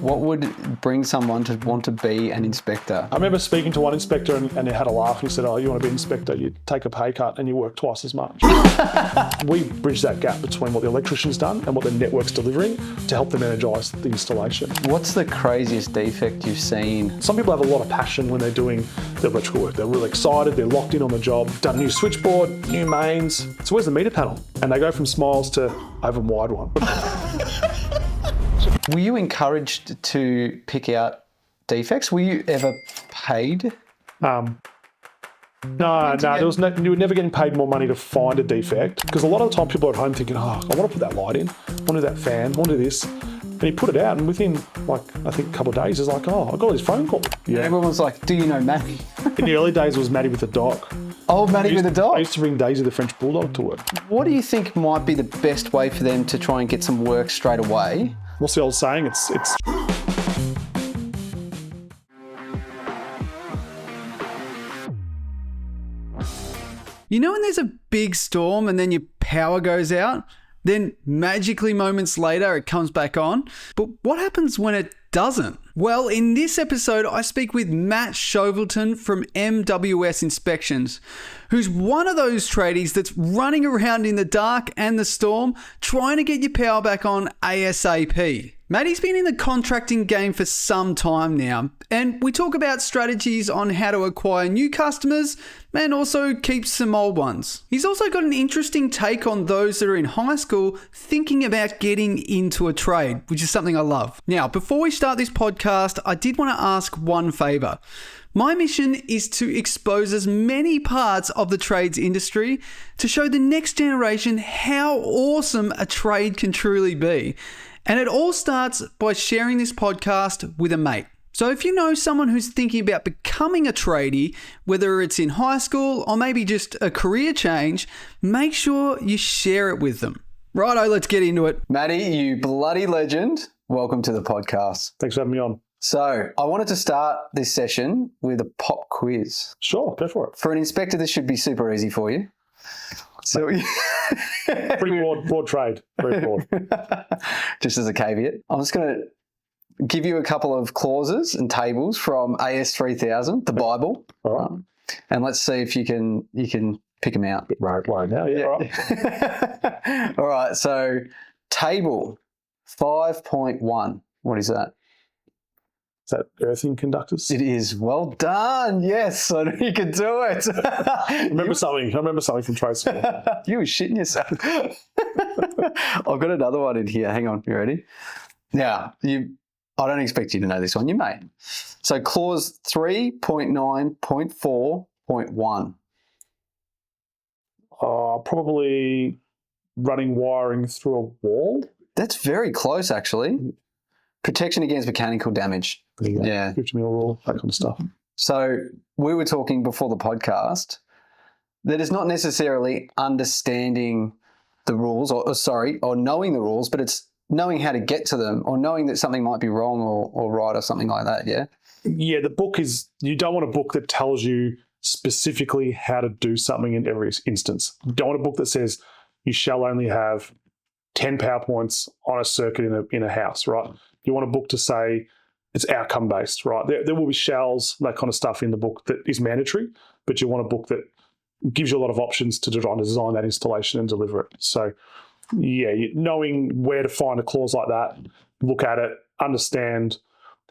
What would bring someone to want to be an inspector? I remember speaking to one inspector and he had a laugh. He said, "Oh, you want to be an inspector? You take a pay cut and you work twice as much." We bridge that gap between what the electrician's done and what the network's delivering to help them energise the installation. What's the craziest defect you've seen? Some people have a lot of passion when they're doing their electrical work. They're really excited, they're locked in on the job, done a new switchboard, new mains. So where's the meter panel? And they go from smiles to I have a wide one. Were you encouraged to pick out defects? Were you ever paid? No, you were never getting paid more money to find a defect, because a lot of the time people are at home thinking, oh, I want to put that light in, I want to do that fan, I want to do this. And you put it out and within, I think a couple of days, it's like, oh, I got all these phone calls. Yeah. Everyone was like, do you know Matty? In the early days, it was Matty with a dog. Oh, Matty with a dog? I used to bring Daisy the French Bulldog to work. What do you think might be the best way for them to try and get some work straight away? What's the old saying? It's You know when there's a big storm and then your power goes out? Then magically moments later it comes back on? But what happens when it doesn't? Well, in this episode, I speak with Matt Shovelton from MWS Inspections, who's one of those tradies that's running around in the dark and the storm trying to get your power back on ASAP. Matty's been in the contracting game for some time now, and we talk about strategies on how to acquire new customers and also keep some old ones. He's also got an interesting take on those that are in high school thinking about getting into a trade, which is something I love. Now, before we start this podcast, I did want to ask one favour. My mission is to expose as many parts of the trades industry to show the next generation how awesome a trade can truly be. And it all starts by sharing this podcast with a mate. So if you know someone who's thinking about becoming a tradie, whether it's in high school or maybe just a career change, make sure you share it with them. Righto, let's get into it. Matty, you bloody legend. Welcome to the podcast. Thanks for having me on. So I wanted to start this session with a pop quiz. Sure, go for it. For an inspector, this should be super easy for you. So pretty broad trade, very broad. Just as a caveat, I'm just going to give you a couple of clauses and tables from AS 3000, the Bible. All right. And let's see if you can pick them out. Right now, yeah. All right. All right, so table 5.1. What is that? Is that earthing conductors? It is. Well done. Yes, I knew you could do it. I remember something from trade school. You were shitting yourself. I've got another one in here. Hang on. You ready? Now, I don't expect you to know this one. You may. So clause 3.9.4.1. Probably running wiring through a wall. That's very close, actually. Protection against mechanical damage. Yeah. 50 mil rule, that kind of stuff. So we were talking before the podcast that it's not necessarily understanding the rules or knowing the rules, but it's knowing how to get to them or knowing that something might be wrong or right or something like that, yeah? Yeah, the book is, you don't want a book that tells you specifically how to do something in every instance. You don't want a book that says you shall only have 10 power points on a circuit in a house, right? You want a book to say it's outcome-based, right? There will be shalls, that kind of stuff in the book that is mandatory, but you want a book that gives you a lot of options to design that installation and deliver it. So, yeah, knowing where to find a clause like that, look at it, understand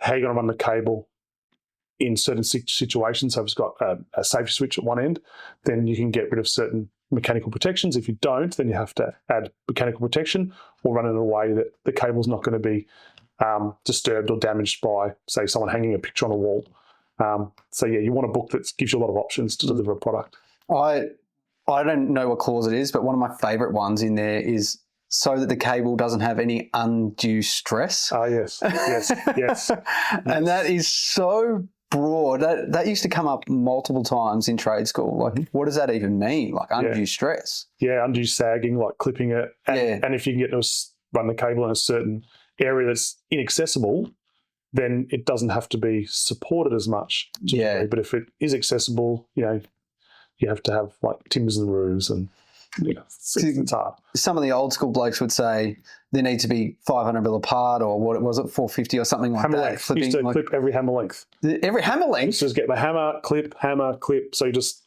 how you're going to run the cable in certain situations. So if it's got a safety switch at one end, then you can get rid of certain mechanical protections. If you don't, then you have to add mechanical protection or run it in a way that the cable's not going to be disturbed or damaged by, say, someone hanging a picture on a wall. So yeah, you want a book that gives you a lot of options to deliver a product. I don't know what clause it is, but one of my favourite ones in there is so that the cable doesn't have any undue stress. Ah, yes. And that is so broad. That used to come up multiple times in trade school. Like, what does that even mean? Like undue stress? Yeah, undue sagging, like clipping it. And if you can get to run the cable in a certain area that's inaccessible, then it doesn't have to be supported as much. But if it is accessible, you have to have like timbers and roofs and Yeah, it's hard. Some of the old school blokes would say there need to be 500 mil apart, or what was it, 450 or something like Hammer that. length. You used to clip every hammer length. Every hammer length? Just get the hammer, clip. So you just,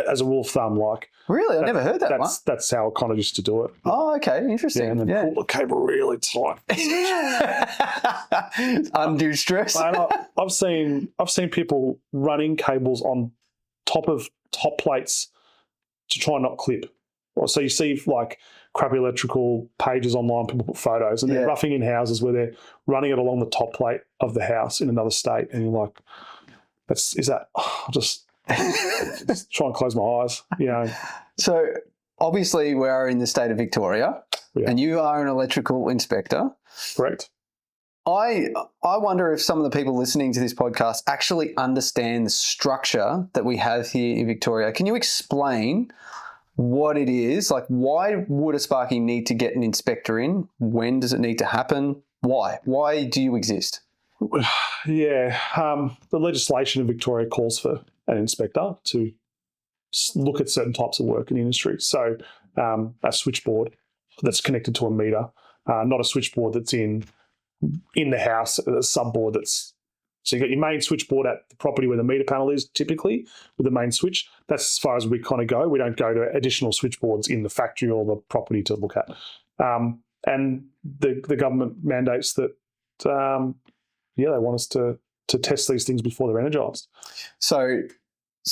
as a rule of thumb, like. Really? I've never heard that one. That's how I kind of used to do it. Oh, okay. Interesting. Yeah, and then pull the cable really tight. Undue stress. I've seen people running cables on top of top plates to try and not clip. So you see like crappy electrical pages online, people put photos, and they're roughing in houses where they're running it along the top plate of the house in another state, and you're like, I'll just try and close my eyes, you know. So obviously we're in the state of Victoria, and you are an electrical inspector. Correct. I wonder if some of the people listening to this podcast actually understand the structure that we have here in Victoria. Can you explain what it is? Like, why would a Sparky need to get an inspector in? When does it need to happen? Why? Why do you exist? Yeah. The legislation in Victoria calls for an inspector to look at certain types of work in the industry. So a switchboard that's connected to a meter, not a switchboard that's in the house, a subboard that's, so you got your main switchboard at the property where the meter panel is, typically with the main switch. That's as far as we kind of go. We don't go to additional switchboards in the factory or the property to look at. And the government mandates that, they want us to test these things before they're energised. So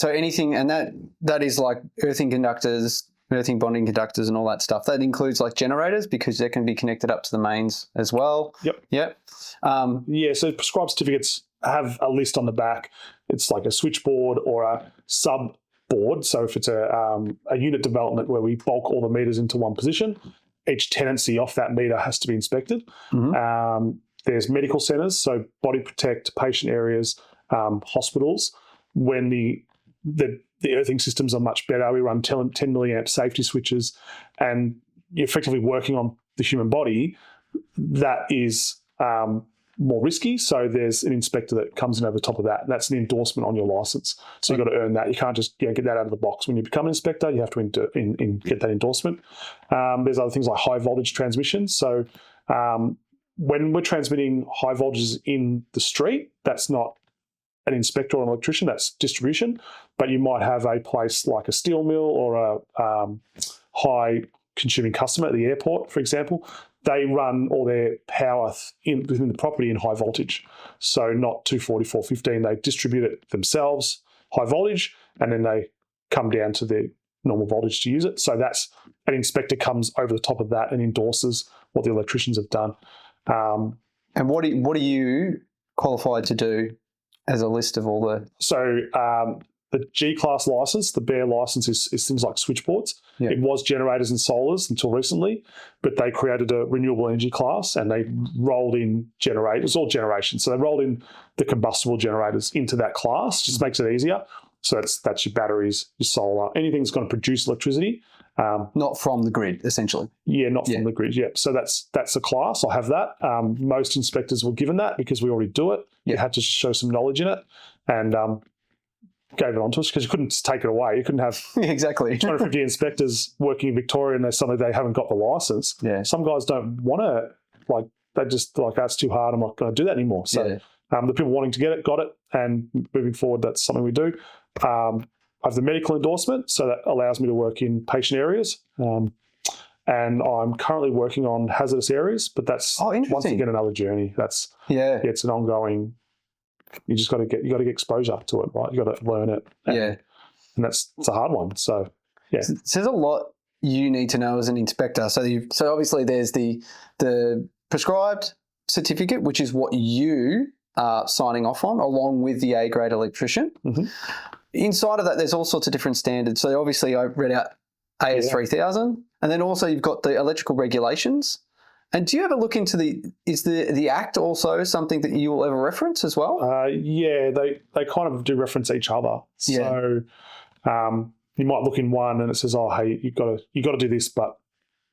anything, and that is like earthing conductors, earthing bonding conductors and all that stuff. That includes like generators, because they can be connected up to the mains as well. Yep. So prescribed certificates have a list on the back. It's like a switchboard or a sub board. So if it's a unit development where we bulk all the meters into one position, each tenancy off that meter has to be inspected. Mm-hmm. There's medical centres, so body protect, patient areas, hospitals. When the earthing systems are much better, we run 10 milliamp safety switches, and you're effectively working on the human body. That is more risky, so there's an inspector that comes in over the top of that, and that's an endorsement on your licence. So you've got to earn that. You can't just get that out of the box. When you become an inspector, you have to get that endorsement. There's other things like high voltage transmission. So when we're transmitting high voltages in the street, that's not an inspector or an electrician, that's distribution. But you might have a place like a steel mill or a high consuming customer at the airport, for example. They run all their power within the property in high voltage. So not 240, 415. They distribute it themselves, high voltage, and then they come down to their normal voltage to use it. So that's an inspector comes over the top of that and endorses what the electricians have done. And what are you qualified to do as a list of all the... So the G-class license, the bare license is things like switchboards. Yeah. It was generators and solars until recently, but they created a renewable energy class and they rolled in generators, all generations. So they rolled in the combustible generators into that class, just makes it easier. So that's your batteries, your solar, anything that's going to produce electricity. Not from the grid, essentially. Yeah, not from the grid, yeah. So that's a class. I have that. Most inspectors were given that because we already do it. You had to show some knowledge in it and gave it on to us because you couldn't just take it away. You couldn't have exactly 250 inspectors working in Victoria and suddenly they haven't got the license. Yeah. Some guys don't want to, they just that's too hard. I'm not going to do that anymore. So the people wanting to get it, got it. And moving forward, that's something we do. I have the medical endorsement, so that allows me to work in patient areas. And I'm currently working on hazardous areas, but that's once again another journey. That's it's an ongoing. You just got to get exposure to it, right? You got to learn it. And it's a hard one. So so there's a lot you need to know as an inspector. So obviously there's the prescribed certificate, which is what you are signing off on, along with the A-grade electrician. Mm-hmm. Inside of that, there's all sorts of different standards. So obviously I read out AS 3000, and then also you've got the electrical regulations. And do you ever look into is the Act also something that you will ever reference as well? They kind of do reference each other. So you might look in one and it says, oh, hey, you got to do this, but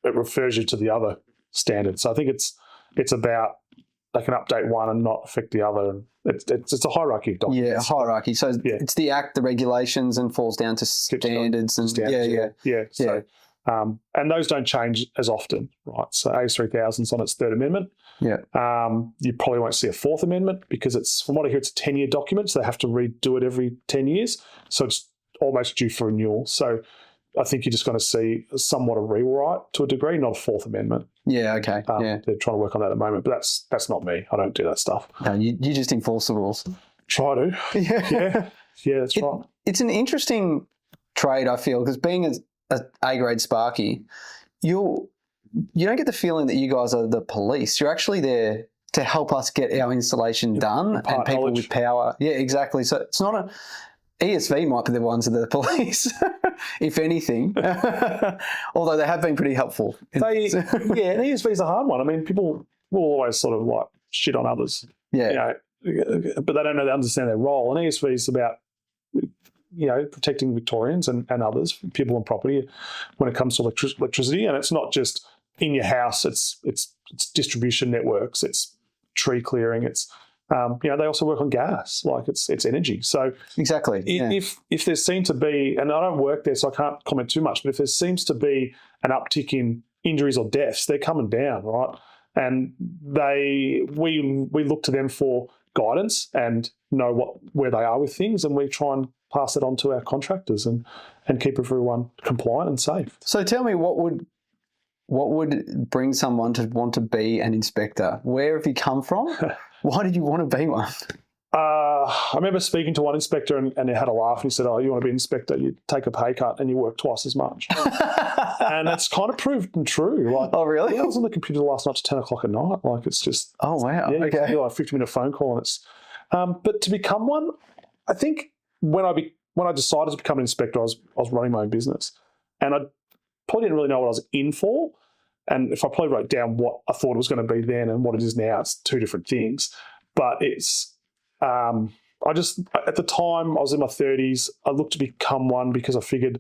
it refers you to the other standard. So I think it's about they can update one and not affect the other. It's a hierarchy of documents. Yeah, a hierarchy. So it's the Act, the regulations, and falls down to standards. So And those don't change as often, right? So AS3000's on its third amendment. Yeah. You probably won't see a fourth amendment because it's, from what I hear, it's a 10-year document, so they have to redo it every 10 years. So it's almost due for renewal. So I think you're just going to see somewhat a rewrite to a degree, not a fourth amendment. Yeah, okay. They're trying to work on that at the moment, but that's not me. I don't do that stuff. No, you just enforce the rules. Try to. Yeah, that's right. It's an interesting trade, I feel, because being a A-grade Sparky, you don't get the feeling that you guys are the police. You're actually there to help us get our installation done and people with power. Yeah, exactly. So it's not ESV might be the ones that are the police, if anything, although they have been pretty helpful. And ESV is a hard one. I mean, people will always sort of like shit on others. Yeah. But they don't know, they understand their role. And ESV is about, protecting Victorians and others, people and property, when it comes to electricity. And it's not just in your house. It's distribution networks. It's tree clearing. It's they also work on gas. Like it's energy. So exactly. If there seemed to be, and I don't work there, so I can't comment too much. But if there seems to be an uptick in injuries or deaths, they're coming down, right? And we look to them for guidance and know where they are with things, and we try and pass it on to our contractors and keep everyone compliant and safe. So tell me, what would bring someone to want to be an inspector? Where have you come from? Why did you want to be one? I remember speaking to one inspector and he had a laugh and he said, "Oh, you want to be an inspector? You take a pay cut and you work twice as much." And that's kind of proved true. Like, oh, really? Yeah, I was on the computer last night to 10 o'clock at night. Like, it's just... Oh, wow. Yeah, okay. you like a 50-minute phone call and it's... but to become one, I think when I decided to become an inspector, I was running my own business. And I probably didn't really know what I was in for. And if I probably wrote down what I thought it was going to be then and what it is now, it's two different things. But it's... at the time, I was in my 30s. I looked to become one because I figured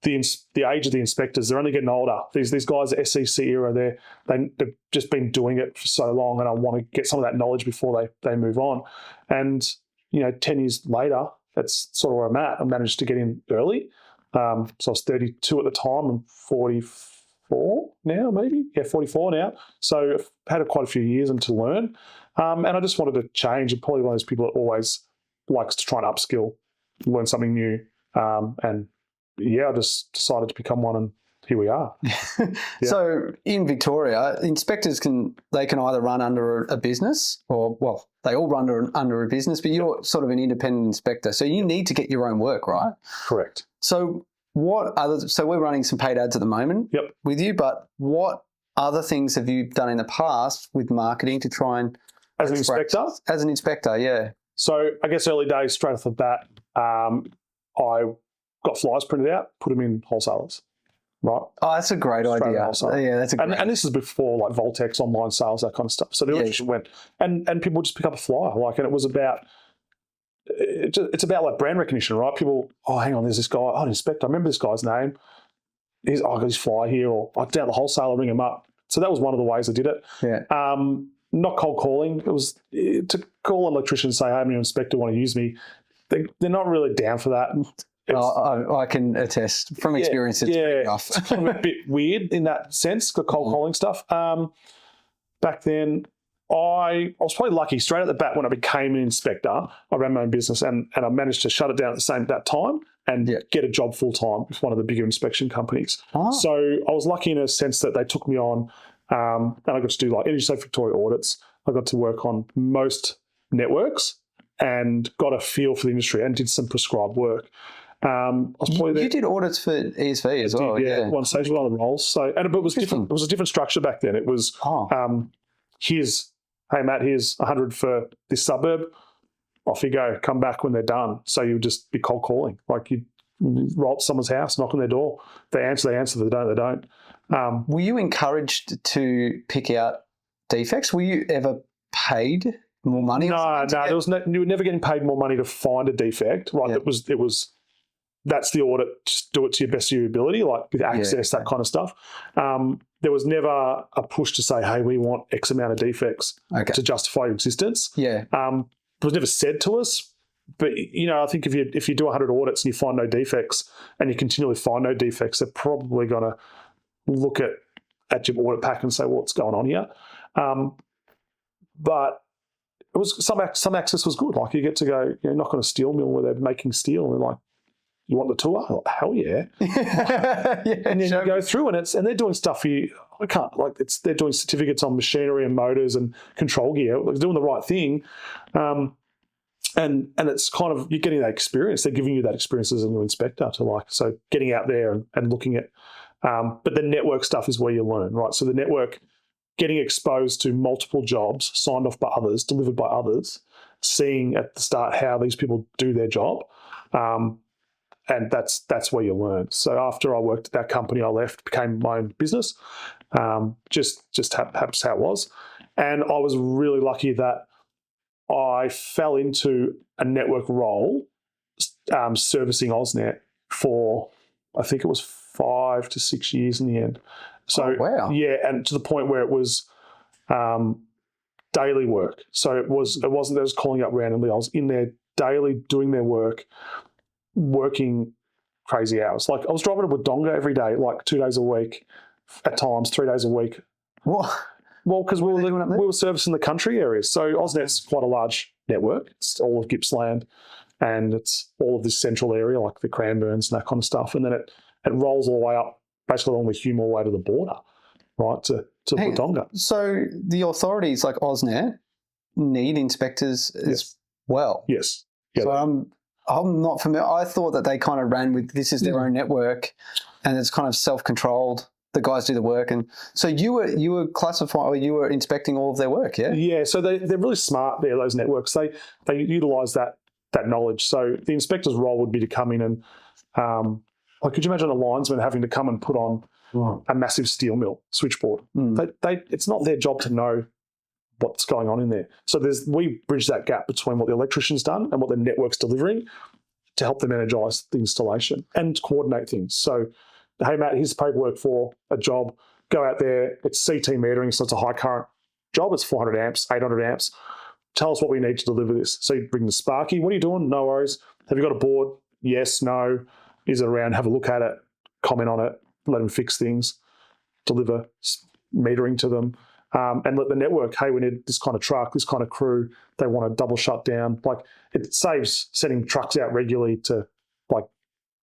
the age of the inspectors, they're only getting older. These guys at SEC era, they've just been doing it for so long, and I want to get some of that knowledge before they move on. And 10 years later, that's sort of where I'm at. I managed to get in early. So I was 32 at the time and 44 now, maybe. Yeah, 44 now. So I've had quite a few years and to learn. And I just wanted to change. I'm probably one of those people that always likes to try and upskill, learn something new. I just decided to become one, and here we are. Yeah. So in Victoria, inspectors can either run under a business or, well, they all run under a business, but you're sort of an independent inspector. So you need to get your own work, right? Correct. So so we're running some paid ads at the moment with you, but what other things have you done in the past with marketing to try and... As an inspector? As an inspector, yeah. So I guess early days, straight off the bat, I got flyers printed out, put them in wholesalers, right? Oh, that's a great idea. Yeah, that's a great... And this is before like Voltex, online sales, that kind of stuff. So the electrician went, and people would just pick up a flyer, and it was about... It's about like brand recognition, right? People, oh, hang on, there's this guy, an inspector. I remember this guy's name. I got his flyer here, or I down the wholesaler, ring him up. So that was one of the ways I did it. Yeah. Not cold calling. It was to call an electrician and say, "Hey, I'm your inspector, want to use me." They're not really down for that. I can attest from experience. It's pretty rough. It's kind of a bit weird in that sense, the cold calling stuff. Back then, I was probably lucky. Straight at the bat, when I became an inspector, I ran my own business and I managed to shut it down at that time and get a job full time with one of the bigger inspection companies. Oh. So I was lucky in a sense that they took me on. And I got to do like Energy Safe Victoria audits. I got to work on most networks and got a feel for the industry and did some prescribed work. You did audits for ESV as well. Yeah, one stage, one of the roles. So, but it was different. It was a different structure back then. It was, hey Matt, here's 100 for this suburb. Off you go. Come back when they're done. So you would just be cold calling. Like you roll up to someone's house, knock on their door. If they answer, they answer. If they don't, they don't. Were you encouraged to pick out defects? Were you ever paid more money? No. You were never getting paid more money to find a defect. Right? Yep. It was. That's the audit. Just do it to your best of your ability, like with access, that kind of stuff. There was never a push to say, "Hey, we want X amount of defects to justify your existence." Yeah. It was never said to us. But, I think if you do 100 audits and you find no defects and you continually find no defects, they're probably going to look at your audit pack and say, what's going on here? But it was some access was good. Like you get to go, knock on a steel mill where they're making steel and they're like, you want the tour? Oh, hell yeah. And then you go through and they're doing stuff for you. They're doing certificates on machinery and motors and control gear. They're doing the right thing. And it's kind of, you're getting that experience. They're giving you that experience as a new inspector so getting out there and looking at, but the network stuff is where you learn, right? So the network, getting exposed to multiple jobs signed off by others, delivered by others, seeing at the start how these people do their job. And that's where you learn. So after I worked at that company, I left, became my own business. Just happens how it was. And I was really lucky that I fell into a network role servicing AusNet for, I think it was 5 to 6 years in the end. So, wow. Yeah, and to the point where it was daily work. So it wasn't that I was calling up randomly. I was in there daily doing their work, working crazy hours. Like I was driving to Wodonga every day, like 2 days a week, at times 3 days a week. What? Well, because we were servicing the country areas. So AusNet's quite a large network. It's all of Gippsland and it's all of this central area, like the Cranbournes and that kind of stuff. And then it rolls all the way up, basically along the Hume all the way to the border, right, to Wodonga. So the authorities like AusNet need inspectors as well. Yes. Yeah. So I'm not familiar. I thought that they kind of ran with this is their own network and it's kind of self-controlled. The guys do the work. And so you were classifying, or you were inspecting all of their work, yeah? Yeah, so they're really smart there, those networks. They utilise that knowledge. So the inspector's role would be to come in and, could you imagine a linesman having to come and put on a massive steel mill switchboard? It's not their job to know what's going on in there. So we bridge that gap between what the electrician's done and what the network's delivering to help them energise the installation and coordinate things. So, hey, Matt, here's the paperwork for a job. Go out there. It's CT metering, so it's a high current job. It's 400 amps, 800 amps. Tell us what we need to deliver this. So you bring the Sparky. What are you doing? No worries. Have you got a board? Yes, no. Is it around? Have a look at it. Comment on it. Let them fix things. Deliver metering to them. And let the network, hey, we need this kind of truck, this kind of crew. They want a double shutdown. Like it saves sending trucks out regularly to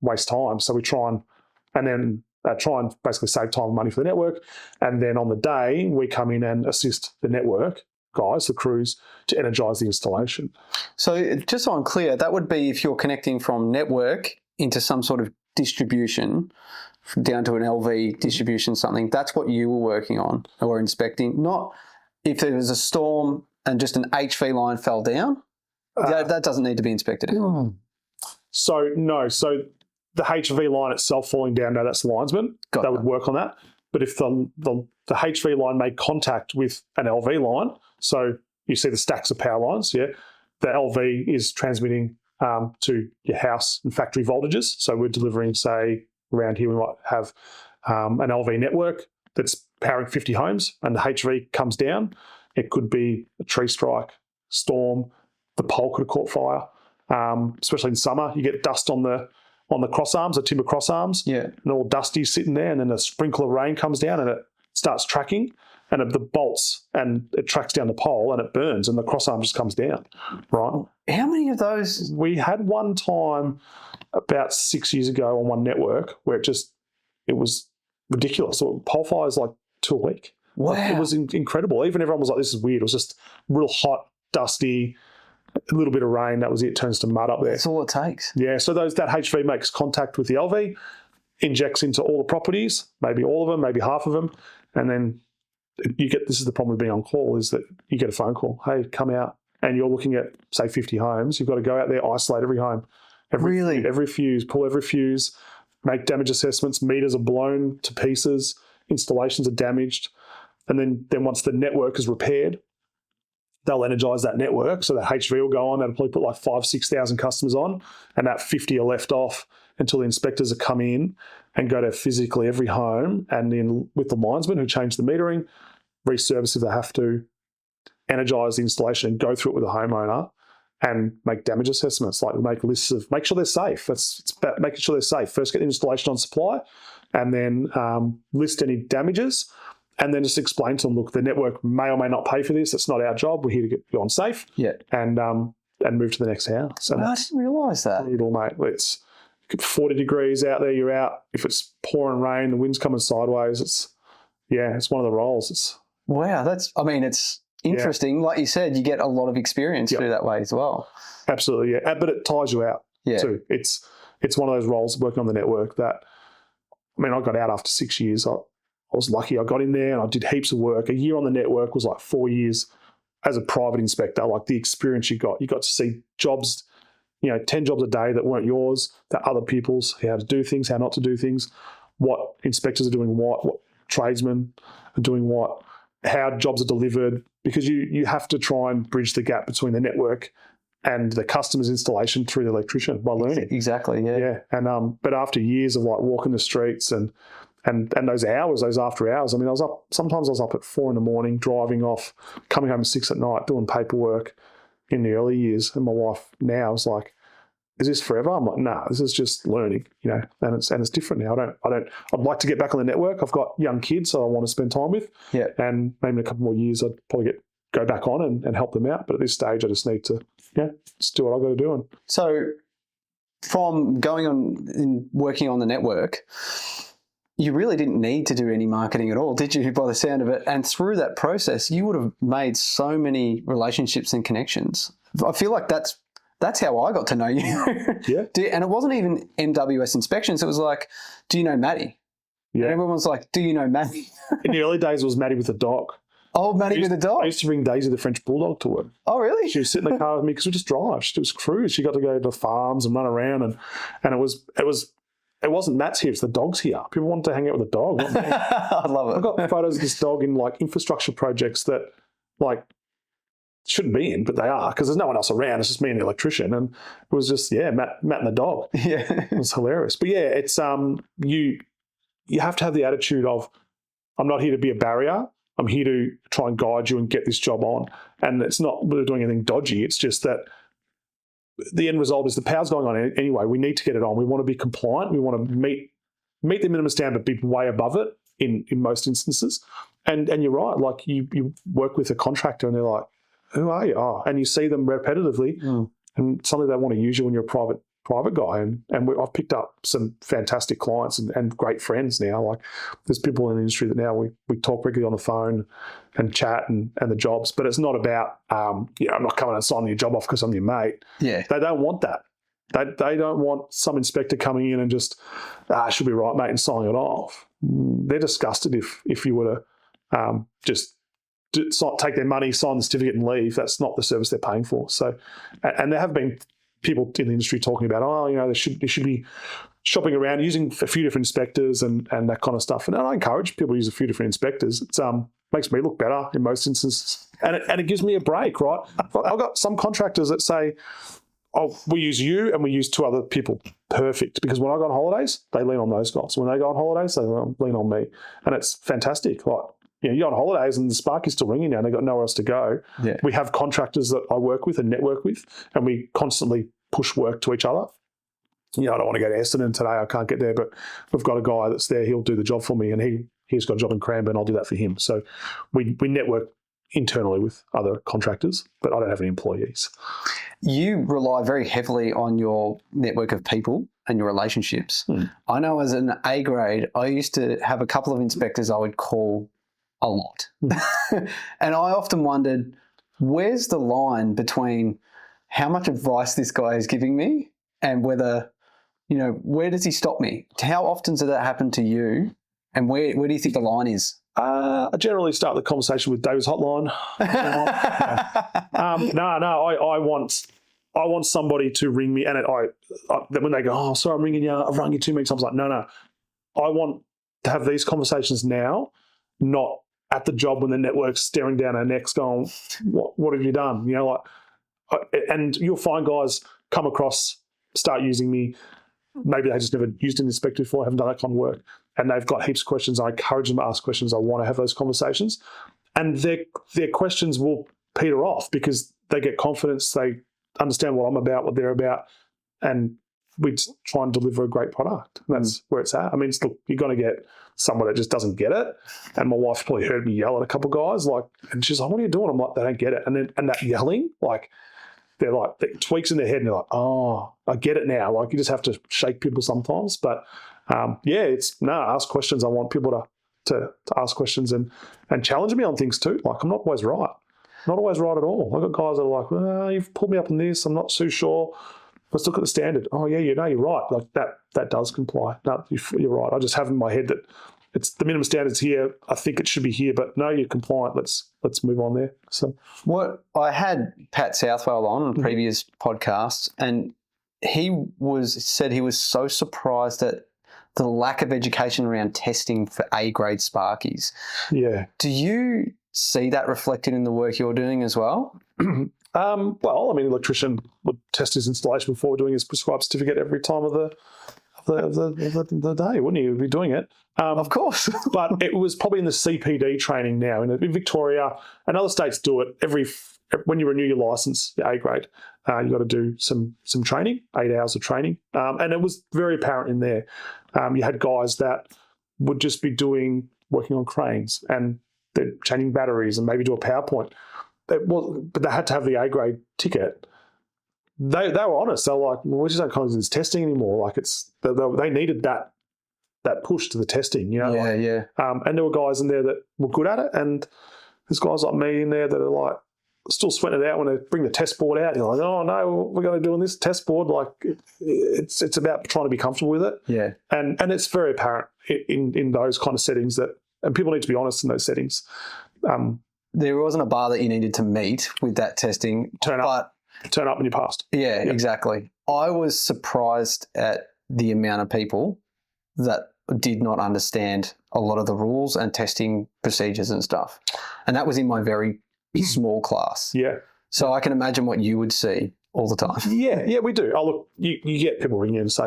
waste time. So we try and basically save time and money for the network. And then on the day, we come in and assist the network guys, the crews, to energise the installation. So just so I'm clear, that would be if you're connecting from network into some sort of distribution down to an LV distribution something. That's what you were working on or inspecting. Not if there was a storm and just an HV line fell down. That doesn't need to be inspected. So no. So the HV line itself falling down, no, that's the linesman. They would work on that. But if the HV line made contact with an LV line, so you see the stacks of power lines, yeah, the LV is transmitting to your house and factory voltages. So we're delivering, say, around here we might have an LV network that's powering 50 homes and the HV comes down. It could be a tree strike, storm, the pole could have caught fire, especially in summer. You get dust on the cross arms, the timber cross arms, and all dusty sitting there, and then a sprinkle of rain comes down and it starts tracking, and the bolts, and it tracks down the pole and it burns, and the cross arm just comes down, right? How many of those? We had one time about 6 years ago on one network where it was ridiculous. So pole fires like 2 a week. Wow. It was incredible. Even everyone was like, this is weird. It was just real hot, dusty, a little bit of rain, that was it. Turns to mud up there. That's all it takes. Yeah, so that HV makes contact with the LV, injects into all the properties, maybe all of them, maybe half of them, and then this is the problem with being on call, is that you get a phone call, hey, come out, and you're looking at, say, 50 homes. You've got to go out there, isolate every home. Every fuse, pull every fuse, make damage assessments, meters are blown to pieces, installations are damaged, and then once the network is repaired, they'll energise that network. So the HV will go on, they'll probably put like 5,000-6,000 customers on, and that 50 are left off until the inspectors are come in and go to physically every home, and then with the linesmen who change the metering, reservice if they have to, energise the installation and go through it with the homeowner and make damage assessments, like make lists of, make sure they're safe. It's about making sure they're safe. First, get the installation on supply, and then list any damages, and then just explain to them, look, the network may or may not pay for this. It's not our job. We're here to get you on safe. Yeah. And move to the next house. And I didn't realise that. brutal, mate. It's 40 degrees out there, you're out. If it's pouring rain, the wind's coming sideways, it's one of the roles. Wow, it's interesting. Like you said, you get a lot of experience through that way as well. Absolutely, yeah. But it ties you out too. It's one of those roles working on the network that, I mean, I got out after 6 years. I was lucky. I got in there and I did heaps of work. A year on the network was like 4 years as a private inspector. Like the experience you got to see jobs, 10 jobs a day that weren't yours, that other people's, how to do things, how not to do things, what inspectors are doing what tradesmen are doing what, how jobs are delivered, because you have to try and bridge the gap between the network and the customer's installation through the electrician by learning. Exactly, yeah. Yeah, and but after years of like walking the streets and those hours, those after hours, I mean, sometimes I was up at 4 a.m, driving off, coming home at 6 p.m, doing paperwork in the early years. And my wife now is like, is this forever? I'm like, nah, this is just learning, and it's different now. I'd like to get back on the network. I've got young kids, so I want to spend time with. Yeah. And maybe in a couple more years, I'd probably go back on and help them out. But at this stage, I just need to, just do what I've got to do. And so from going on and working on the network, you really didn't need to do any marketing at all, did you, by the sound of it? And through that process, you would have made so many relationships and connections. I feel like that's how I got to know you. Yeah. And it wasn't even MWS Inspections. It was like, do you know Maddie? Yeah. And everyone's like, do you know Maddie? In the early days, it was Maddie with the dog. Oh, Maddie with the dog. I used to bring Daisy, the French Bulldog, to work. Oh, really? She would sit in the car with me because we just drive. She was cruise. She got to go to farms and run around, and it wasn't Matt's here, it's the dog's here. People wanted to hang out with the dog. I love it. I've got photos of this dog in like infrastructure projects that like shouldn't be in, but they are because there's no one else around. It's just me and the electrician. And it was just, Matt and the dog. Yeah. It was hilarious. But it's you have to have the attitude of, I'm not here to be a barrier. I'm here to try and guide you and get this job on. And it's not we're doing anything dodgy. It's just that the end result is the power's going on anyway. We need to get it on. We want to be compliant. We want to meet the minimum standard, but be way above it in most instances. And you're right. Like you work with a contractor and they're like, who are you? Oh, and you see them repetitively, and suddenly they want to use you when you're a private guy. And I've picked up some fantastic clients and great friends now. Like there's people in the industry that now we talk regularly on the phone and chat and the jobs, but it's not about, I'm not coming and signing your job off because I'm your mate. Yeah. They don't want that. They don't want some inspector coming in and just, should be right, mate, and signing it off. They're disgusted if you were to just take their money, sign the certificate and leave. That's not the service they're paying for. So, and there have been people in the industry talking about, they should be shopping around using a few different inspectors and that kind of stuff. And I encourage people to use a few different inspectors. It makes me look better in most instances, and it gives me a break, right? I've got some contractors that say, "Oh, we use you and we use 2 other people." Perfect, because when I go on holidays, they lean on those guys. When they go on holidays, they lean on me, and it's fantastic. Like, you're on holidays and the sparky's still ringing now and they've got nowhere else to go. Yeah. We have contractors that I work with and network with, and we constantly push work to each other. I don't want to go to Essendon today. I can't get there, but we've got a guy that's there. He'll do the job for me, and he's got a job in Cranbourne. I'll do that for him. So we network internally with other contractors, but I don't have any employees. You rely very heavily on your network of people and your relationships. I know as an A grade, I used to have a couple of inspectors I would call a lot. And I often wondered, where's the line between how much advice this guy is giving me and whether, where does he stop me? How often does that happen to you? And where do you think the line is? I generally start the conversation with David's hotline. I want somebody to ring me, and when they go, "Oh, sorry, I'm ringing you. I've rung you too many times." Like, no. I want to have these conversations now, not at the job when the network's staring down our necks, going, "What have you done?" And you'll find guys come across, start using me. Maybe they just never used an inspector before, haven't done that kind of work, and they've got heaps of questions. I encourage them to ask questions. I want to have those conversations, and their questions will peter off because they get confidence. They understand what I'm about, what they're about, and we try and deliver a great product. And that's where it's at. I mean, look, you're going to get someone that just doesn't get it. And my wife's probably heard me yell at a couple of guys, like, and she's like, "What are you doing?" I'm like, "They don't get it." And that yelling, like, they're like, the tweaks in their head, and they're like, "Oh, I get it now." Like, you just have to shake people sometimes. But ask questions. I want people to ask questions and challenge me on things too. Like, I'm not always right. Not always right at all. I've got guys that are like, "Well, you've pulled me up on this. I'm not too sure. Let's look at the standard." "Oh, yeah, you're right." Like, that does comply. No, you're right. I just have in my head that it's the minimum standards here. I think it should be here, but no, you're compliant. Let's move on there. So, what I had Pat Southwell on previous podcasts, and he said he was so surprised at the lack of education around testing for A-grade Sparkies. Yeah. Do you see that reflected in the work you're doing as well? Well, I mean, electrician would test his installation before doing his prescribed certificate every time of the day, wouldn't he? He'd be doing it. Of course. But it was probably in the CPD training now. In Victoria, and other states do it when you renew your license, your A grade, you've got to do some training, 8 hours of training. And it was very apparent in there. You had guys that would just be working on cranes, and they're changing batteries and maybe do a PowerPoint. But they had to have the A grade ticket. They were honest. They were like, "Well, we just don't call this testing anymore." Like, they needed that push to the testing, you know. Yeah. And there were guys in there that were good at it, and there's guys like me in there that are like still sweating it out when they bring the test board out. You're like, "Oh no, we're going to do on this test board." Like, it's about trying to be comfortable with it. Yeah. And it's very apparent in those kind of settings and people need to be honest in those settings. There wasn't a bar that you needed to meet with that testing. Turn up and you passed. Yeah, exactly. I was surprised at the amount of people that did not understand a lot of the rules and testing procedures and stuff. And that was in my very small class. Yeah. So I can imagine what you would see all the time. Yeah, we do. Oh, look, you get people ringing in and say,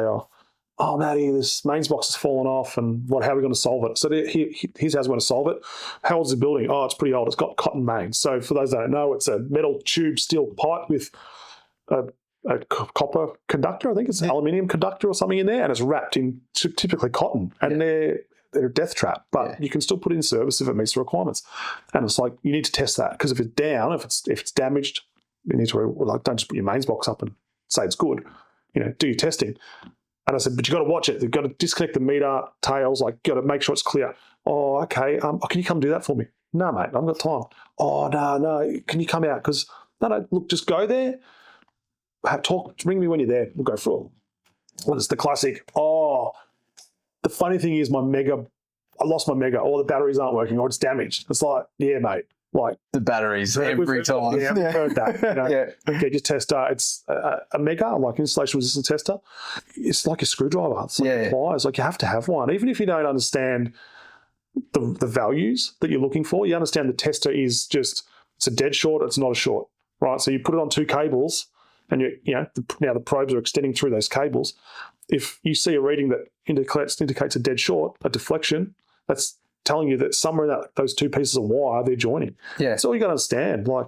"Oh, Matty, this mains box has fallen off, and how are we going to solve it?" So here's how we're going to solve it. "How old's the building?" "Oh, it's pretty old. It's got cotton mains." So for those that don't know, it's a metal tube steel pipe with a copper conductor. I think it's an aluminium conductor or something in there, and it's wrapped in typically cotton. And they're a death trap, but you can still put it in service if it meets the requirements. And it's like, you need to test that, because if it's down, if it's damaged, you need to don't just put your mains box up and say it's good. You know, do your testing. And I said, "But you got to watch it. You've got to disconnect the meter tails. Like, got to make sure it's clear." "Oh, okay. Can you come do that for me?" "No, mate, I haven't got time." "Oh, no. Can you come out?" Because no, look, just go there. Ring me when you're there. We'll go through it. Well, it's the classic. "Oh, the funny thing is I lost my Mega. Or the batteries aren't working, or it's damaged." It's like, yeah, mate. Like, The batteries every time. Yeah, we've heard that. You know? Okay, just test. It's a Mega, like installation resistance tester. It's like a screwdriver. It's like pliers. Like, you have to have one, even if you don't understand the values that you're looking for. You understand the tester is it's a dead short. It's not a short, right? So you put it on 2 cables, and now the probes are extending through those cables. If you see a reading that indicates a dead short, a deflection, that's telling you that somewhere in those 2 pieces of wire, they're joining. Yeah. That's all you got to understand. Like,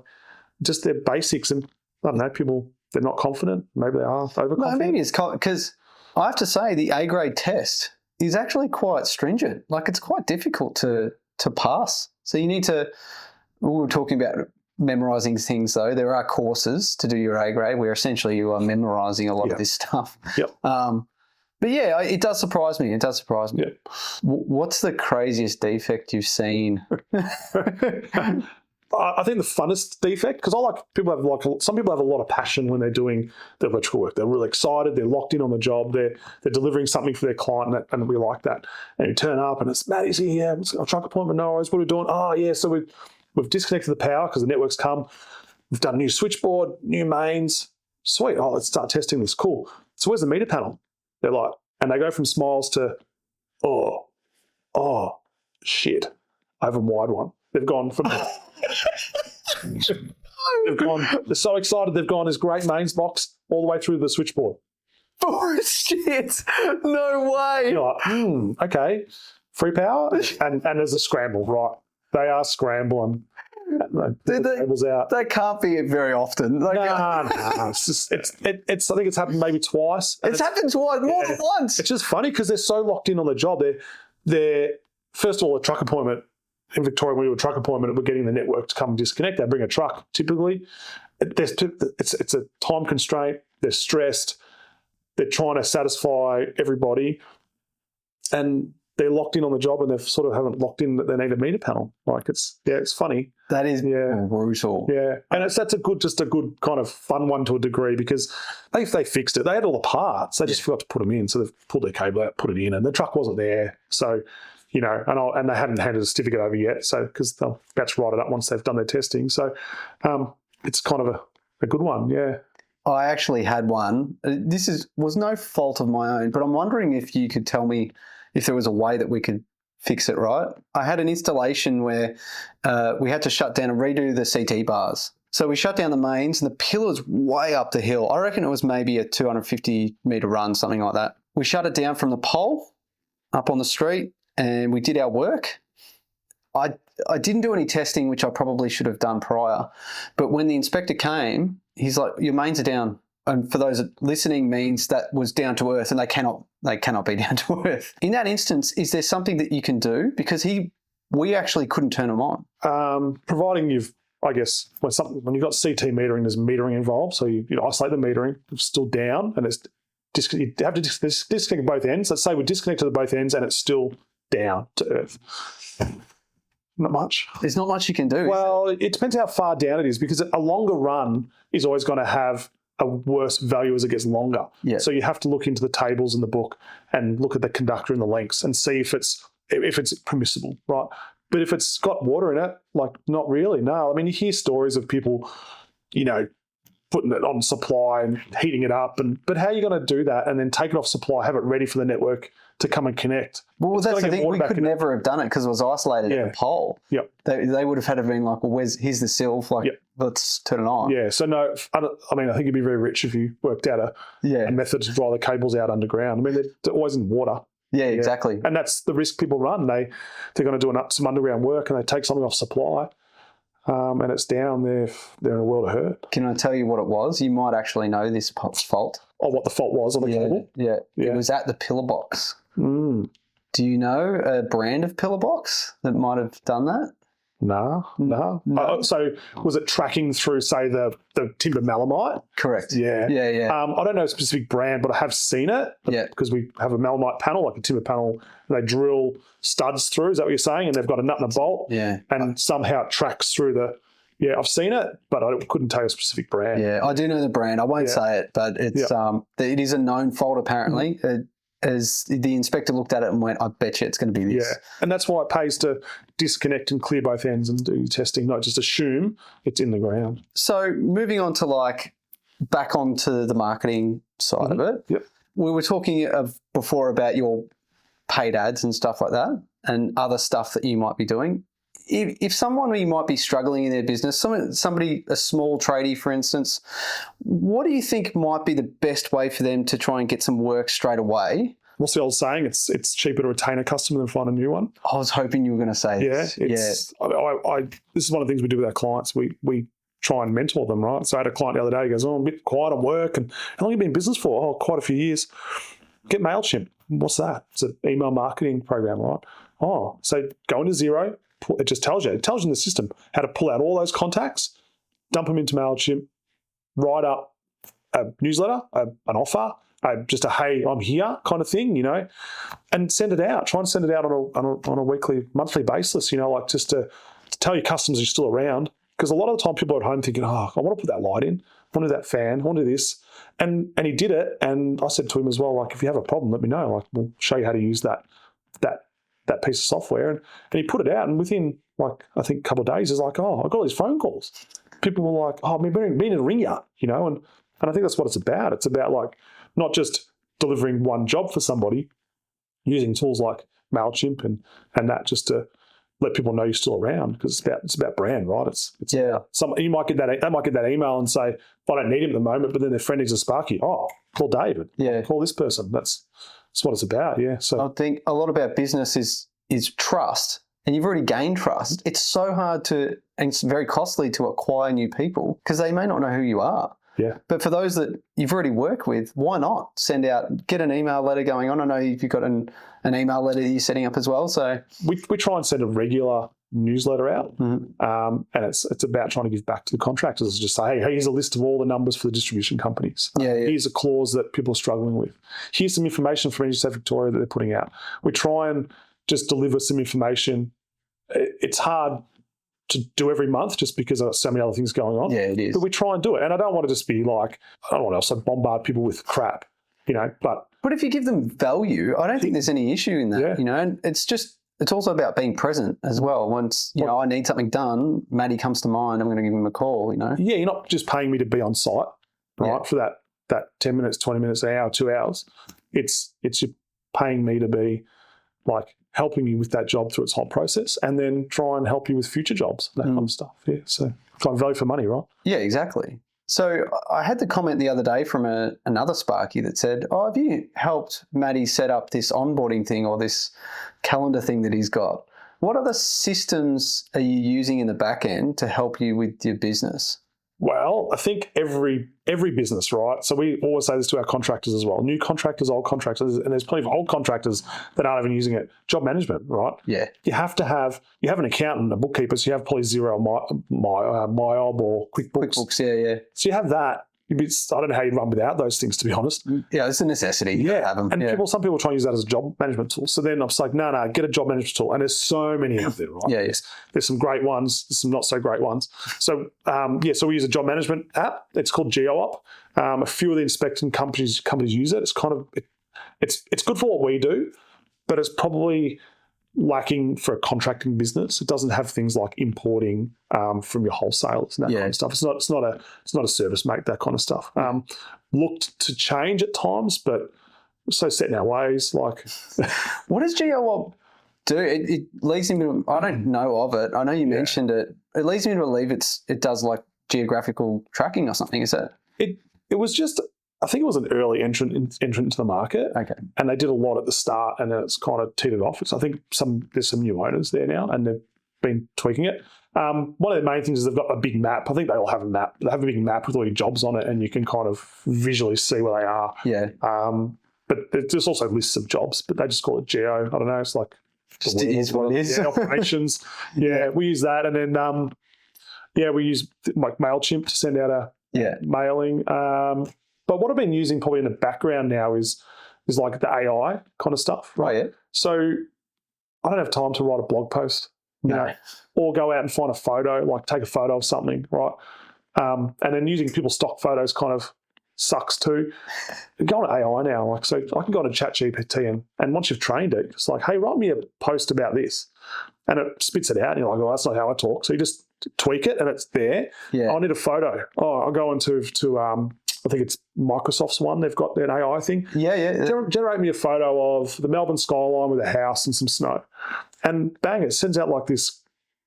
just their basics. And I don't know, people, they're not confident. Maybe they are overconfident. No, maybe it's because I have to say the A-grade test is actually quite stringent. Like, it's quite difficult to pass. So you need to, we were talking about memorizing things, though. There are courses to do your A grade where essentially you are memorizing a lot of this stuff. Yep. But yeah, it does surprise me. Yeah. What's the craziest defect you've seen? I think the funnest defect, because some people have a lot of passion when they're doing the electrical work. They're really excited. They're locked in on the job. They're delivering something for their client, and we like that. And you turn up, and it's, "Matty's here. I'll truck appointment. No worries. What are we doing?" "Oh, yeah. So we've disconnected the power because the network's come. We've done a new switchboard, new mains. Sweet. Oh, let's start testing this. Cool. So where's the meter panel?" They're like, and they go from smiles to, oh, shit. I haven't wired one. They've gone from... They're so excited. They've gone this great mains box all the way through the switchboard. Oh, shit. No way. You're like, okay. Free power? And there's a scramble, right? They are scrambling. The cables out. That can't be it very often. Like, No. It's I think it's happened maybe twice. it's happened twice, more than once. It's just funny because they're so locked in on their job. They're first of all, a truck appointment in Victoria, when we do a truck appointment, we're getting the network to come and disconnect. They bring a truck typically. It's a time constraint. They're stressed. They're trying to satisfy everybody. And they're locked in on the job, and they sort of haven't locked in that they need a meter panel. Like it's funny. That is brutal. Yeah, and that's a good kind of fun one to a degree because they fixed it. They had all the parts. They just forgot to put them in, so they've pulled their cable out, put it in, and the truck wasn't there. So, and they hadn't handed a certificate over yet. So because they'll about to write it up once they've done their testing. So, it's kind of a good one. Yeah. I actually had one. This was no fault of my own, but I'm wondering if you could tell me if there was a way that we could fix it right. I had an installation where we had to shut down and redo the CT bars. So we shut down the mains and the pillar's way up the hill. I reckon it was maybe a 250 metre run, something like that. We shut it down from the pole up on the street and we did our work. I didn't do any testing, which I probably should have done prior. But when the inspector came, he's like, your mains are down. And for those listening means that was down to earth, and they cannot be down to earth. In that instance, is there something that you can do? Because we actually couldn't turn them on. Providing when you've got CT metering, there's metering involved. So you isolate the metering, it's still down, and you have to disconnect both ends. Let's say we disconnect to both ends and it's still down to earth. Not much. There's not much you can do. Well, it depends how far down it is, because a longer run is always going to have a worse value as it gets longer. Yeah. So you have to look into the tables in the book and look at the conductor and the lengths and see if it's permissible, right? But if it's got water in it, like not really, no. I mean, you hear stories of people, putting it on supply and heating it up, but how are you going to do that and then take it off supply, have it ready for the network to come and connect? Well, that's the thing. We could never have done it because it was isolated at the pole. Yep. They would have had to been like, well, here's the sill. Like, let's turn it on. Yeah. So no, I think you'd be very rich if you worked out a method to dry the cables out underground. I mean, they're always in water. Yeah, exactly. And that's the risk people run. They're going to do some underground work and they take something off supply. And it's down there, they're in a world of hurt. Can I tell you what it was? You might actually know this fault. Oh, what the fault was on the cable? Yeah. It was at the pillar box. Mm. Do you know a brand of pillar box that might have done that? No. So was it tracking through, say, the timber malamite? Correct. Yeah. I don't know a specific brand, but I have seen it. Yeah. Because we have a malamite panel, like a timber panel, and they drill studs through. Is that what you're saying? And they've got a nut and a bolt. Yeah. And somehow it tracks through the. Yeah, I've seen it, but I couldn't tell you a specific brand. Yeah, I do know the brand. I won't say it, but it's it is a known fault apparently. As the inspector looked at it and went, I bet you it's going to be this. Yeah, and that's why it pays to disconnect and clear both ends and do testing, not just assume it's in the ground. So moving on to back onto the marketing side of it. Yep. We were talking before about your paid ads and stuff like that and other stuff that you might be doing. If someone who might be struggling in their business, somebody, a small tradie, for instance, what do you think might be the best way for them to try and get some work straight away? What's the old saying? It's cheaper to retain a customer than find a new one. I was hoping you were going to say this. This is one of the things we do with our clients. We try and mentor them, right? So I had a client the other day, he goes, I'm a bit quiet on work. And how long have you been in business for? Oh, quite a few years. Get MailChimp. What's that? It's an email marketing program, right? Oh, so go into Xero. It just tells you in the system how to pull out all those contacts, dump them into MailChimp, write up a newsletter, an offer, just a hey, I'm here kind of thing, and send it out. Try and send it out on a weekly, monthly basis, just to tell your customers you're still around. Because a lot of the time people are at home thinking, I want to put that light in, I want to do that fan, I want to do this. And he did it, and I said to him as well, if you have a problem, let me know. We'll show you how to use that piece of software. And he put it out, and within, I think a couple of days, he's like, I got all these phone calls. People were like, I've been in a ringer, and I think that's what it's about. It's about, not just delivering one job for somebody, using tools like MailChimp and that just to let people know you're still around, because it's about brand, right? It's you might get that email and say, I don't need him at the moment, but then their friend is a Sparky. Oh, call David. Yeah. Call this person. That's what it's about. Yeah. So I think a lot about business is trust, and you've already gained trust. It's so hard to and it's very costly to acquire new people because they may not know who you are. Yeah. But for those that you've already worked with, why not get an email letter going on? I know you've got an email letter that you're setting up as well. So we try and send a regular newsletter out, and it's about trying to give back to the contractors. Just say, hey, here's a list of all the numbers for the distribution companies. Here's a clause that people are struggling with. Here's some information from Energy Save Victoria that they're putting out. We try and just deliver some information. It's hard to do every month just because there are so many other things going on. Yeah, it is. But we try and do it. And I don't want to just be like, I don't want to also bombard people with crap, but if you give them value, I don't think there's any issue in that, and it's also about being present as well. Once, I need something done, Matty comes to mind, I'm going to give him a call, Yeah, you're not just paying me to be on site, right, for that 10 minutes, 20 minutes, an hour, 2 hours. It's you're paying me to be like helping you with that job through its whole process and then try and help you with future jobs, that kind of stuff. Yeah, so kind of value for money, right? Yeah, exactly. So I had the comment the other day from another Sparky that said, have you helped Matty set up this onboarding thing or this calendar thing that he's got? What other systems are you using in the back end to help you with your business? Well, I think every business, right? So we always say this to our contractors as well. New contractors, old contractors, and there's plenty of old contractors that aren't even using it. Job management, right? Yeah. You have an accountant, a bookkeeper, so you have probably Xero, MyOb or QuickBooks. QuickBooks, yeah. So you have that. I don't know how you'd run without those things, to be honest. Yeah, it's a necessity. Yeah, have them. And some people try and use that as a job management tool. So then I was like, no, get a job management tool. And there's so many out there, right? Yeah. There's some great ones, there's some not so great ones. So so we use a job management app. It's called GeoOp. A few of the inspecting companies use it. It's kind of it's good for what we do, but it's probably lacking for a contracting business. It doesn't have things like importing from your wholesalers and that kind of stuff. It's not a service mate, that kind of stuff. Looked to change at times, but we're so set in our ways. Like, what does GeoOp do? It leads me to, I don't know of it. I know you mentioned it. It leads me to believe it does like geographical tracking or something. Is it? It was just, I think it was an early entrant into the market. Okay. And they did a lot at the start, and then it's kind of teetered off. So I think there's some new owners there now, and they've been tweaking it. One of the main things is they've got a big map. I think they all have a map. They have a big map with all your jobs on it, and you can kind of visually see where they are. Yeah. But there's also lists of jobs, but they just call it geo. I don't know. It's like just it is what it is. Yeah, operations. We use that, and then we use like MailChimp to send out a mailing. But what I've been using probably in the background now is like the AI kind of stuff, right? Yeah. So I don't have time to write a blog post, you know, or go out and find a photo, like take a photo of something, right? And then using people's stock photos kind of sucks too. Go on AI now, like, so I can go to ChatGPT and once you've trained it, it's like, hey, write me a post about this, and it spits it out, and you're like, well, that's not how I talk. So you just tweak it, and it's there. Yeah. I need a photo. Oh, I'll go into I think it's Microsoft's one. They've got an AI thing. Yeah. Generate me a photo of the Melbourne skyline with a house and some snow. And bang, it sends out like this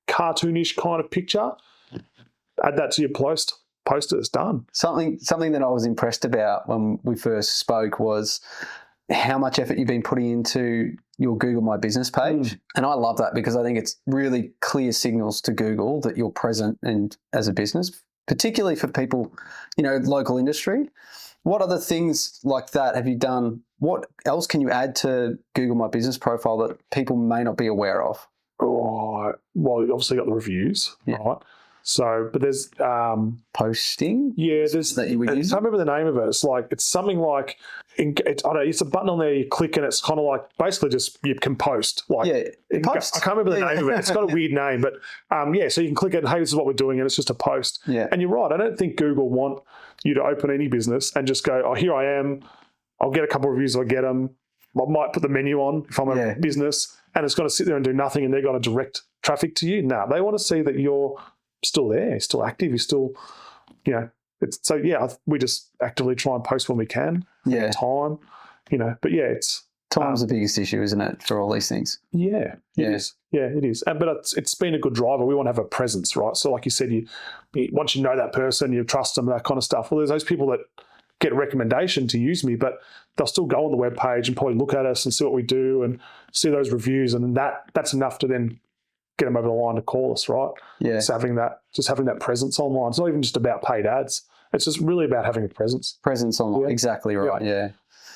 cartoonish kind of picture. Add that to your post it, it's done. Something that I was impressed about when we first spoke was how much effort you've been putting into your Google My Business page. And I love that because I think it's really clear signals to Google that you're present and as a business, particularly for people, local industry. What other things like that have you done? What else can you add to Google My Business profile that people may not be aware of? Oh, well, you obviously got the reviews, right? So, but there's posting. Yeah, there's that you would use. I can't remember the name of it. It's something like it's a button on there. You click and it's kind of like basically just you can post. Like post. I can't remember the name of it. It's got a weird name, but so you can click it. And, hey, this is what we're doing, and it's just a post. Yeah, and you're right. I don't think Google want you to open any business and just go, oh, here I am. I'll get a couple of reviews. I'll get them. I might put the menu on if I'm a business, and it's going to sit there and do nothing, and they're going to direct traffic to you. No, they want to see that you're still there, still active, you're still, we just actively try and post when we can. Time, but it's time's the biggest issue, isn't it, for all these things? It is. Yeah, it is. But it's been a good driver. We want to have a presence, right? So like you said, once you know that person, you trust them, that kind of stuff. Well, there's those people that get a recommendation to use me, but they'll still go on the webpage and probably look at us and see what we do and see those reviews, and that's enough to then get them over the line to call us, right? Yeah. Just having that presence online. It's not even just about paid ads. It's just really about having a presence. Presence online. Yeah. Exactly right. Yeah.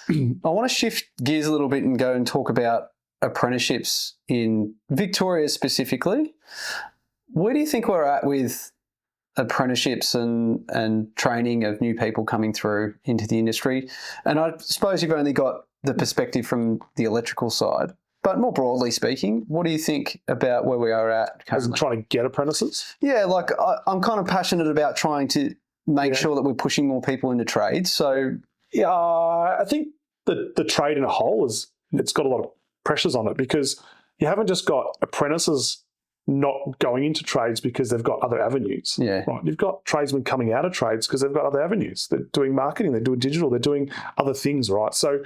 I want to shift gears a little bit and go and talk about apprenticeships in Victoria specifically. Where do you think we're at with apprenticeships and training of new people coming through into the industry? And I suppose you've only got the perspective from the electrical side, but more broadly speaking, what do you think about where we are at As in currently? trying to get apprentices. Yeah, like I'm kind of passionate about trying to make sure that we're pushing more people into trades. So Yeah, I think the trade in a whole it's got a lot of pressures on it, because you haven't just got apprentices not going into trades because they've got other avenues. Yeah. Right. You've got tradesmen coming out of trades because they've got other avenues. They're doing marketing, they're doing digital, they're doing other things, right? So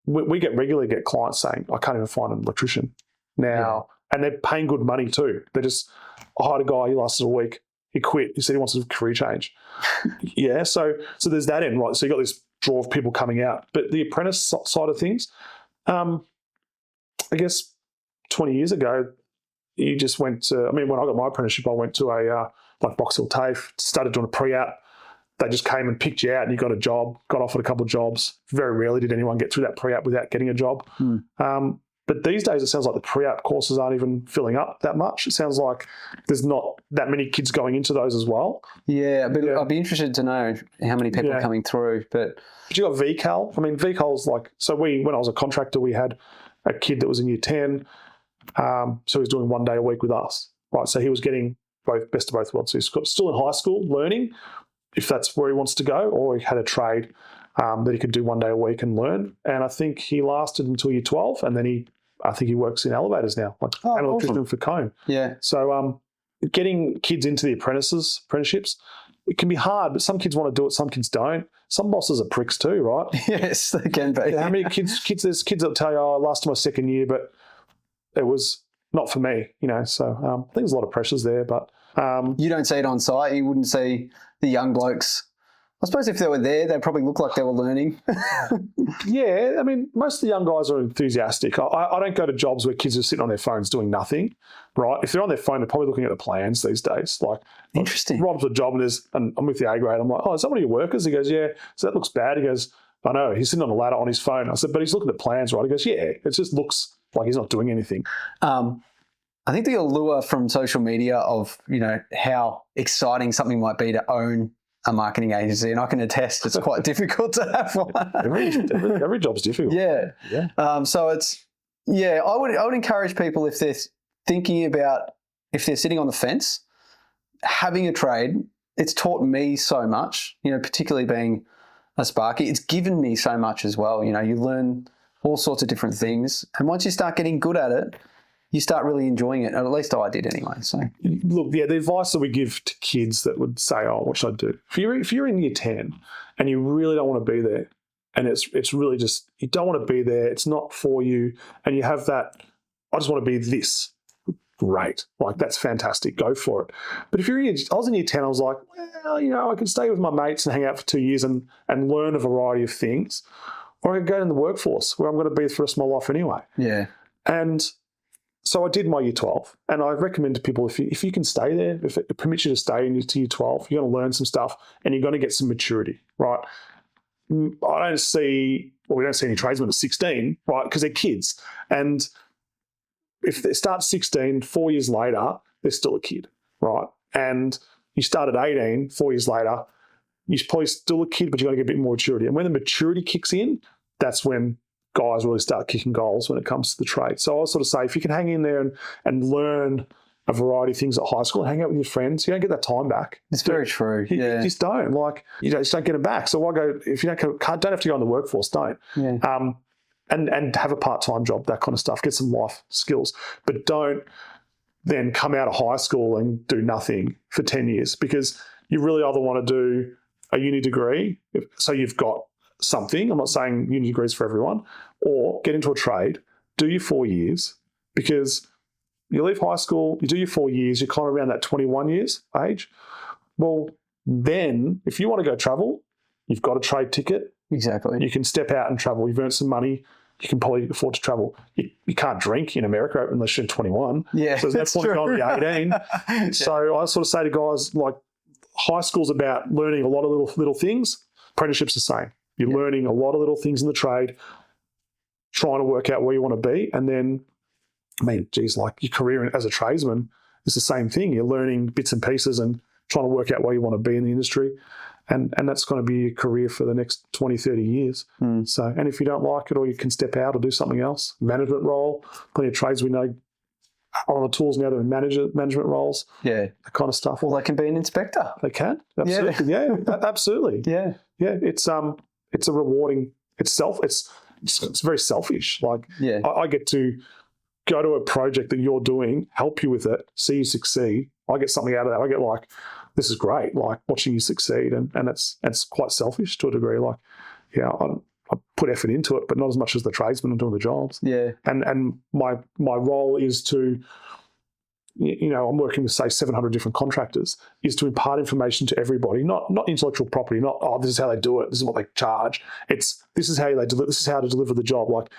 we regularly get clients saying, I can't even find an electrician now. And they're paying good money too. They just, I hired a guy, he lasted a week, he quit, he said he wants a career change. Yeah, so there's that end, right? So you've got this draw of people coming out. But the apprentice side of things, I guess 20 years ago, you just went to, when I got my apprenticeship, I went to a, like Box Hill TAFE, started doing a pre-app. They just came and picked you out and you got a job, got offered a couple of jobs. Very rarely did anyone get through that pre-app without getting a job. But these days, it sounds like the pre-app courses aren't even filling up that much. It sounds like there's not that many kids going into those as well. yeah, but I'd be interested to know how many people are coming through. But you got VCAL. VCAL's like, so when I was a contractor, we had a kid that was in year 10. So he was doing 1 day a week with us, right? So he was getting best of both worlds. So he's still in high school learning, if that's where he wants to go, or he had a trade that he could do 1 day a week and learn. And I think he lasted until year 12, and then I think he works in elevators now, like an electrician for Cone. yeah, So getting kids into the apprenticeships, it can be hard, but some kids want to do it, some kids don't. Some bosses are pricks too, right? yes, they can be. How many kids? There's kids that'll tell you, "Oh, I lasted my second year, but it was not for me," So I think there's a lot of pressures there, but You don't see it on site. You wouldn't see the young blokes. I suppose if they were there, they probably look like they were learning. yeah, most of the young guys are enthusiastic. I don't go to jobs where kids are sitting on their phones doing nothing, right? If they're on their phone, they're probably looking at the plans these days. Like, Interesting. Rob's a job and I'm with the A grade. I'm like, "Oh, is that one of your workers?" He goes, "Yeah." So that looks bad. He goes, "I know. He's sitting on a ladder on his phone." I said, "But he's looking at plans, right?" He goes, "Yeah, it just looks like he's not doing anything." I think the allure from social media of, how exciting something might be to own a marketing agency, and I can attest it's quite difficult to have one. Every job's difficult. Yeah. So I would encourage people, if they're thinking about, if they're sitting on the fence, having a trade. It's taught me so much, particularly being a sparky. It's given me so much as well. You learn all sorts of different things, and once you start getting good at it, you start really enjoying it. At least I did anyway. So look, the advice that we give to kids that would say, "Oh, what should I do?" If you're in year 10 and you really don't want to be there, and it's really just, you don't want to be there, it's not for you, and you have that, "I just want to be this." Great, like that's fantastic. Go for it. But if I was in year 10, I was like, well, I can stay with my mates and hang out for 2 years and learn a variety of things, or I could go in the workforce where I'm going to be for the rest of my life anyway. yeah, And so I did my year 12, and I recommend to people, if you can stay there, if it permits you to stay into year 12, you're going to learn some stuff and you're going to get some maturity, right? We don't see any tradesmen at 16, right, because they're kids. And if they start 16, 4 years later, they're still a kid, right? And you start at 18, 4 years later, you're probably still a kid, but you're going to get a bit more maturity. And when the maturity kicks in, that's when guys really start kicking goals when it comes to the trade. So I sort of say, if you can hang in there and learn a variety of things at high school, hang out with your friends, you don't get that time back. it's very true. You Yeah, just don't. Just don't get it back. So I go, if you don't have to go in the workforce, don't. yeah. And have a part-time job, that kind of stuff. Get some life skills. But don't then come out of high school and do nothing for 10 years, because you really either want to do a uni degree, so you've got something. I'm not saying uni degrees for everyone, or get into a trade, do your 4 years, because you leave high school, you do your 4 years, you're kind of around that 21 years age. Well, then if you want to go travel, you've got a trade ticket. Exactly. You can step out and travel. You've earned some money. you can probably afford to travel. You can't drink in America unless you're 21. Yeah, so there's no point going to 18. So I sort of say to guys, like, high school's about learning a lot of little things. Apprenticeship's the same. You're learning a lot of little things in the trade, trying to work out where you want to be. And then, I mean, geez, like your career as a tradesman is the same thing. You're learning bits and pieces and trying to work out where you want to be in the industry. And that's going to be your career for the next 20, 30 years. So, and if you don't like it, or you can step out or do something else, management role, plenty of trades we know on the tools now, they're in management roles. Yeah. That kind of stuff. Well, they can be an inspector. They can. Absolutely. Yeah, absolutely. Yeah. Yeah. It's a rewarding, it's very selfish. Like, I get to go to a project that you're doing, help you with it, see you succeed. I get something out of that. I get like, this is great, like watching you succeed. And it's quite selfish to a degree. Like, I put effort into it, but not as much as the tradesmen are doing the jobs. Yeah. And my role is to, I'm working with, say, 700 different contractors, is to impart information to everybody, not intellectual property, not, this is how they do it, this is what they charge. It's, this is how to deliver the job. Like,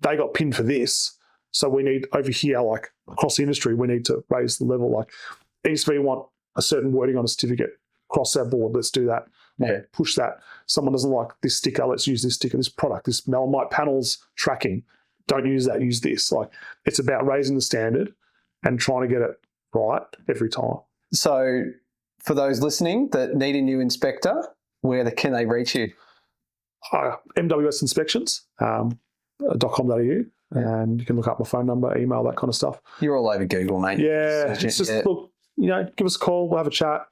they got pinned for this, so we need over here, like across the industry, we need to raise the level. Like, ESV want a certain wording on a certificate, cross our board, let's do that. Push that. Someone doesn't like this sticker, let's use this sticker, this product, this Melamite panels tracking. Don't use that, use this. Like, it's about raising the standard and trying to get it right every time. So for those listening that need a new inspector, can they reach you? MWS Inspections, .com.au, and you can look up my phone number, email, that kind of stuff. You're all over Google, mate. Yeah, it's just, look, give us a call, we'll have a chat.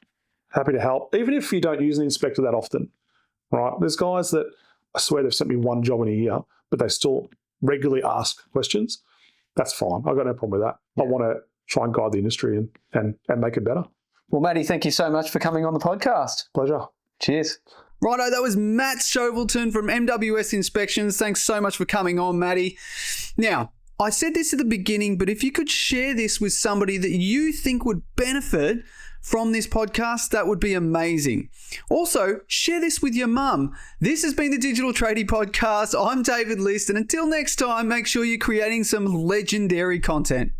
Happy to help, even if you don't use an inspector that often, right? There's guys that, I swear, they've sent me one job in a year, but they still regularly ask questions. That's fine. I've got no problem with that. I want to try and guide the industry and make it better. Well, Matty, thank you so much for coming on the podcast. Pleasure. Cheers. Righto, that was Matt Shovelton from MWS Inspections. Thanks so much for coming on, Matty. Now, I said this at the beginning, but if you could share this with somebody that you think would benefit from this podcast, that would be amazing. Also, share this with your mum. This has been the Digital Tradie Podcast. I'm David List, and until next time, make sure you're creating some legendary content.